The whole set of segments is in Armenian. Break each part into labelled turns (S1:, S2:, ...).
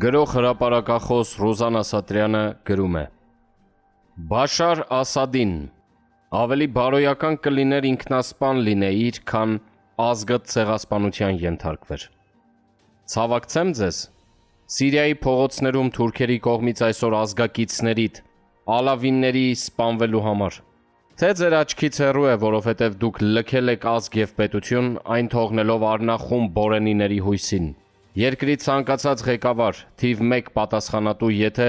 S1: Գրող հրապարակախոս Ռուզան Ասատրյանը գրում է. Բաշար Ասադին ավելի բարոյական կլիներ ինքնասպան լինեիր, քան ազգդ ցեղասպանության ենթարկվեր։ Ցավակցեմ ձեզ, Սիրիայի փողոցներում թուրքերի կողմից այսօր ազգակիցներիդ, ալավինների սպանվելու համար։ Թե ձեր աչքից հեռու է, որովհետև դուք լքել եք ազգ և պետություն, այն թողնելով առնախում բորենիների հույսին։ Երկրի ցանկացած ղեկավար, թիվ 1 պատասխանատու, եթե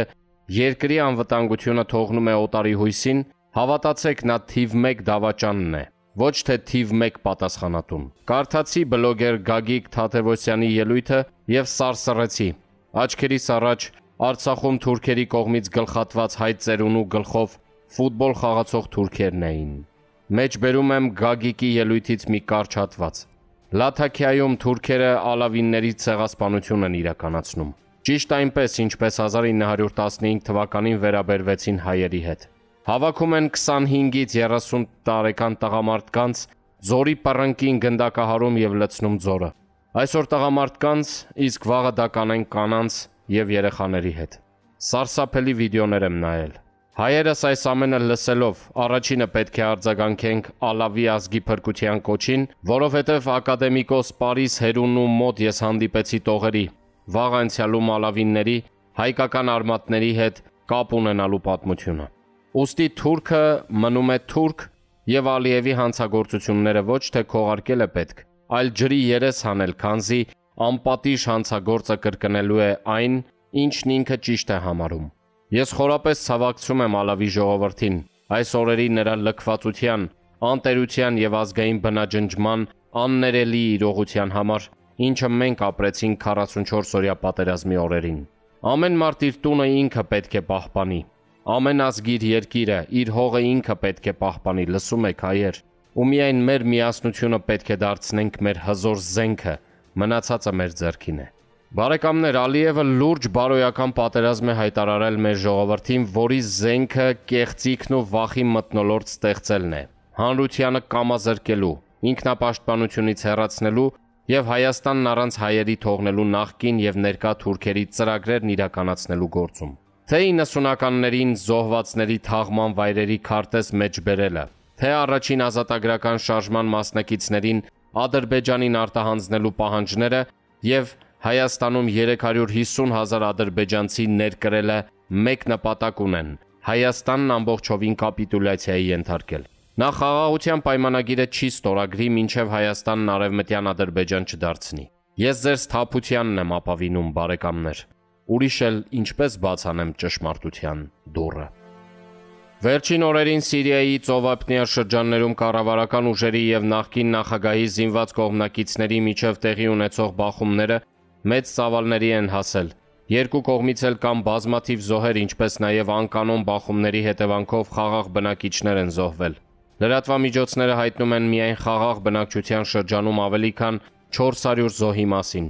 S1: երկրի անվտանգությունը թողնում է օտարի հույսին, հավատացեք, նա թիվ 1 դավաճանն է, ոչ թե թիվ 1 պատասխանատուն։ Կարդացի բլոգեր Գագիկ Թադևոսյանի ելույթը և սարսռեցի։ Աչքերիս առաջ Արցախում թուրքերի կողմից գլխատված հայ ծերունու գլխով ֆուտբոլ խաղացող թուրքերն էին։ Մեջբերում եմ Գագիկի ելույթից մի կարճ հատված։ Լաթաքիայում թուրքերը ալավինների ցեղասպանություն են իրականացնում։ Ճիշտ այնպես, ինչպես 1915 թվականին վերաբերվեցին հայերի հետ։ Հավաքում են 25-ից 30 տարեկան տղամարդկանց, ձորի պռնկին գնդակահարում և լցնում ձորը։ Այսօր տղամարդկանց, իսկ վաղը դա կանեն կանանց և երեխաների հետ։ Սարսափելի վիդեոներ եմ նայել։ Հայերս այս ամենը լսելով առաջինը պետք է արձագանքենք ալավի ազգի փրկության կոչին, որովհետև ակադեմիկոս Պարիս Հերունու մոտ ես հանդիպեցի տողերի, վաղ անցյալում ալավինների, հայկական արմատների հետ կապ ունենալու պատմությունը։ Ուստի թուրքը մնում է թուրք և Ալիևի հանցագործությունները ոչ թե քողարկել է պետք, այլ ջրի երես հանել, քանզի անպատիժ հանցագործը կրկնելու է այն, ինչն ինքը ճիշտ է համարում։ Ես խորապես ցավակցում եմ ալավի ժողովրդին, այս օրերի նրա լքվածության, անտերության և ազգային բնաջնջման աններելի իրողության համար, ինչը մենք ապրեցինք 44-օրյա պատերազմի օրերին։ Ամեն մարդ իր տունը ինքը պետք է պահպանի։ Ամեն ազգ իր երկիրը, իր հողը ինքը պետք է պահպանի, լսում եք հայեր։ Ու միայն մեր միասնությունը պետք է դարձնենք մեր հզոր զենքը, մնացածը մեր ձեռքին է։ Բարեկամներ, Ալիևը լուրջ բարոյական պատերազմ է հայտարարել մեր ժողովրդին, որի զենքը կեղծիքն ու վախի մթնոլորտ ստեղծելն է, հանրությանը կամազրկելու, ինքնապաշտպանությունից հեռացնելու և Հայաստանն առանց հայերի թողնելու նախկին և ներկա թուրքերի ծրագրերն իրականացնելու գործում։ Թե 90-ականներին զոհվածների թաղման վայրերի քարտեզ մեջբերելը, թե առաջին ազատագրական շարժման մասնակիցներին Ադրբեջանին արտահանձնելու պահանջները և Հայաստանում 350,000 ադրբեջանցի ներկրելը մեկ նպատակ ունեն՝ Հայաստանն ամբողջովին կապիտուլյացիայի ենթարկել։ Նա խաղաղության պայմանագիրը չի ստորագրի, մինչև Հայաստանն արևմտյան Ադրբեջան չդարձնի։ Ես ձեր սթափությանն եմ ապավինում, բարեկամներ։ Ուրիշ էլ ինչպես բացանեմ ճշմարտության դուռը։ Վերջին օրերին Սիրիայի ծովափնյա շրջաններում կառավարական ուժերի և նախկին նախագահի զինված կողմնակիցների միջև տեղի ունեցող բախումները մեծ ծավալների են հասել։ Երկու կողմից էլ կան բազմաթիվ զոհեր, ինչպես նաև անկանոն բախումների հետևանքով խաղաղ բնակիչներ են զոհվել։ Լրատվամիջոցները հայտնում են միայն խաղաղ բնակչության շրջանում ավելի քան 400 զոհի մասին։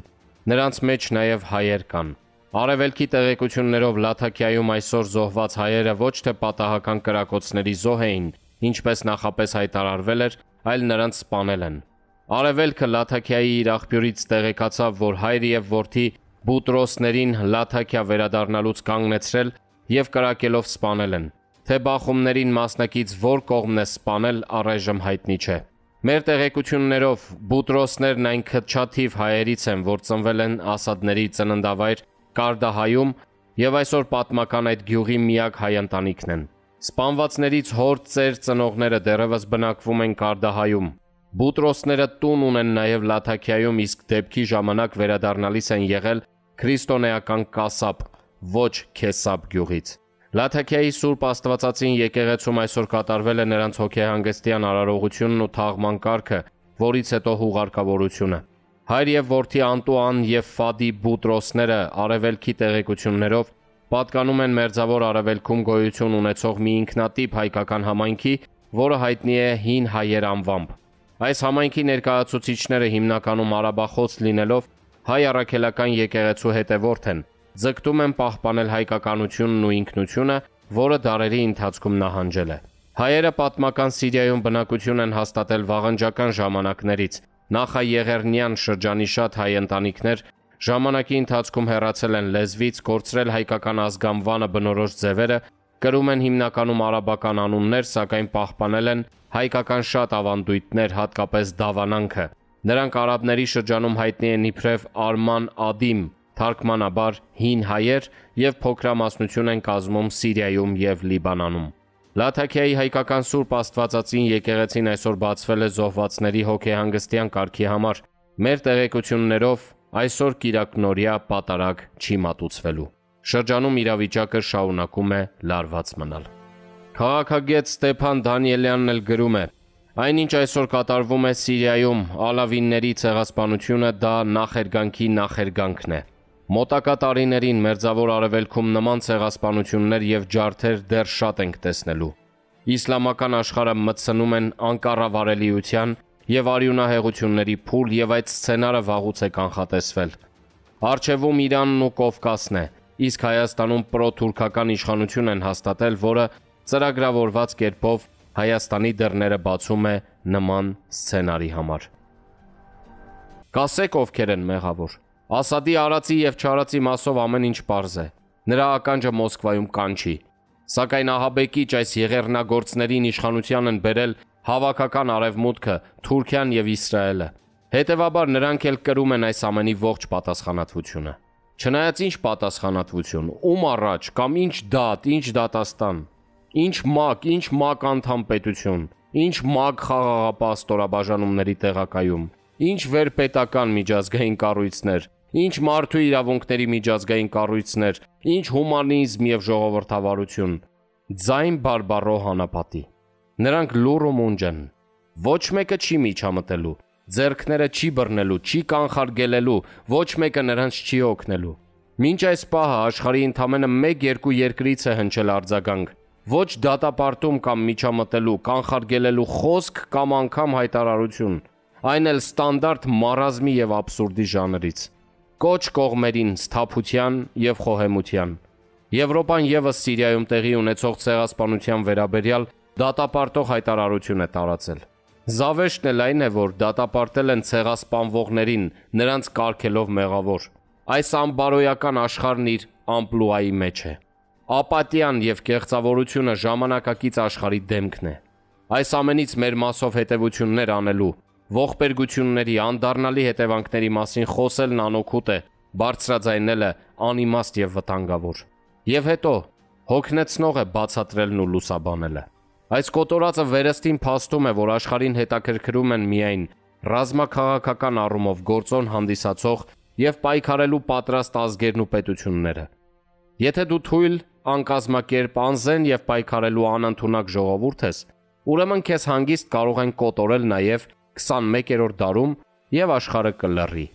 S1: Նրանց մեջ նաև հայեր կան։ Արևելքի տեղեկություններով Լաթաքիայում այսօր զոհված հայերը ոչ թե պատահական կրակոցների զոհ էին, ինչպես նախապես հայտարարվել էր, այլ նրանց սպանել են։ Արևելքը Լաթաքիայի իր աղբյուրից տեղեկացավ, որ հայր և որդի Բուտրոսներին Լաթաքիա վերադառնալուց կանգնեցրել և կրակելով սպանել են։ Թե բախումներին մասնակից որ կողմն է սպանել, առայժմ հայտնի չէ։ Մեր տեղեկություններով Բուտրոսներն այն քչաթիվ հայերից են, որ ծնվել են ասադների ծննդավայր Կարդահայում և այսօր պատմական այդ գյուղի միակ հայ ընտանիքն են։ Սպանվածներից հոր ծեր ծնողները դեռևս բնակվում են Կարդահայում։ Բուտրոսները տուն ունեն նաև Լաթաքիայում, իսկ դեպքի ժամանակ վերադառնալիս են եղել քրիստոնեական Կասապ, ոչ Քեսապ գյուղից։ Լաթաքիայի Սուրբ Աստվածածին եկեղեցում այսօր կատարվել է նրանց հոգեհանգստյան արարողությունն ու թաղման կարգը, որից հետո հուղարկավորությունը։ Հայր և որդի Անտուան և Ֆադի Բուտրոսները արևելքի տեղեկություններով պատկանում են Մերձավոր Արևելքում գոյություն ունեցող մի ինքնատիպ հայկական համայնքի, որը հայտնի է Հին հայեր անվամբ։ Այս համայնքի ներկայացուցիչները հիմնականում արաբախոս լինելով հայ առաքելական եկեղեցու հետևորդ են, ձգտում են պահպանել հայկականությունն ու ինքնությունը, որը դարերի ընթացքում նահանջել է։ Հայերը պատմական Սիրիայում բնակություն են հաստատել վաղնջական ժամանակներից, նախաեղեռնյան շրջանի շատ հայ ընտանիքներ ժամանակի ընթացքում հեռացել են լեզվից, կորցրել հայկական ազգանվանը բնորոշ ձևերը, կրում են հիմնականում արաբական անուններ, սակայն պահպանել են հայկական շատ ավանդույթներ, հատկապես դավանանքը։ Նրանք արաբների շրջանում հայտնի են իբրև Արման Ադիմ, թարգմանաբար հին հայեր և փոքրամասնություն են կազմում Սիրիայում և Լիբանանում։ Լաթաքիայի հայկական Սուրբ Աստվածածին եկեղեցին այսօր բացվել է զոհվածների հոգեհանգստյան կարգի համար։ Մեր տեղեկություններով այսօր կիրակնօրյա պատարագ չի մատուցվելու։ Շրջանում իրավիճակը շարունակում է լարված մնալ։ Քաղաքագետ Ստեփան Դանիելյանն էլ գրում է. այնինչ այսօր կատարվում է Սիրիայում, ալավինների ցեղասպանությունը դա նախերգանքի նախերգանքն է։ Մոտակա տարիներին Մերձավոր Արևելքում նման ցեղասպանություններ և ջարդեր դեռ շատ ենք տեսնելու։ Իսլամական աշխարհը մտցնում են անկառավարելիության և արյունահեղությունների փուլ և այդ սցենարը վաղուց է կանխատեսվել։ Առջևում Իրանն ու Կովկասն է, իսկ Հայաստանում պրոթուրքական իշխանություն են հաստատել, որը ծրագրավորված կերպով Հայաստանի դռները բացում է նման սցենարի համար։ Կասեք ովքեր են մեղավոր։ Ասադի արածի և չարածի մասով ամեն ինչ պարզ է։ Նրա ականջը Մոսկվայում կանչի։ Սակայն ահաբեկիչ այս եղեռնագործներին իշխանության են բերել հավաքական Արևմուտքը, Թուրքիան և Իսրայելը։ Հետևաբար նրանք էլ կրում են այս ամենի ողջ պատասխանատվությունը։ Չնայած ինչ պատասխանատվություն, ում առաջ կամ ինչ դատ, ինչ դատաստան, ինչ ՄԱԿ անդամ պետություն, ինչ ՄԱԿ խաղաղապահ տեղակայում, ինչ վերպետական միջազգային կառույցներ, ինչ մարդու իրավունքների միջազգային կառույցներ, ինչ հումանիզմ և ժողովրդավարություն, ձայն բարբառո հանապատի։ Նրանք լուռ ու մունջ են։ Ոչ մեկը չի միջամտելու, ձեռքները չի բռնելու, չի կանխարգելելու, ոչ մեկը նրանց չի օգնելու։ Մինչ այս պահը աշխարհի ընդամենը 1-2 երկրից է հնչել արձագանք, ոչ դատապարտում կամ միջամտելու, կանխարգելելու խոսք կամ անգամ հայտարարություն, այն էլ ստանդարտ մարազմի և աբսուրդի ժանրից։ Կոչ կողմերին սթափության և խոհեմության։ Եվրոպան ևս Սիրիայում տեղի ունեցող ցեղասպանության վերաբերյալ դատապարտող հայտարարություն է տարածել։ Զավեշտն էլ այն է, որ դատապարտել են ցեղասպանվողներին, նրանց կարգելով մեղավոր։ Այս անբարոյական աշխարհն իր ամպլուայի մեջ է։ Ապատիան և կեղծավորությունը ժամանակակից աշխարհի դեմքն է։ Այս ամենից մեր մասով հետևություններ անելու, ողբերգությունների, անդառնալի հետևանքների մասին խոսելն անօգուտ է, բարձրաձայնելը անիմաստ և վտանգավոր։ Եվ հետո հոգնեցնող է բացատրելն ու լուսաբանելը։ Այս կոտորածը վերստին փաստում է, որ աշխարհին հետաքրքրում են միայն ռազմաքաղաքական առումով գործոն հանդիսացող և պայքարելու պատրաստ ազգերն ու պետությունները։ Եթե դու թույլ, անկազմակերպ, անզեն և պայքարելու անընդունակ ժողովուրդ ես, ուրեմն քեզ հանգիստ կարող են կոտորել նաև 21-րդ դարում և աշխարհը կլռի։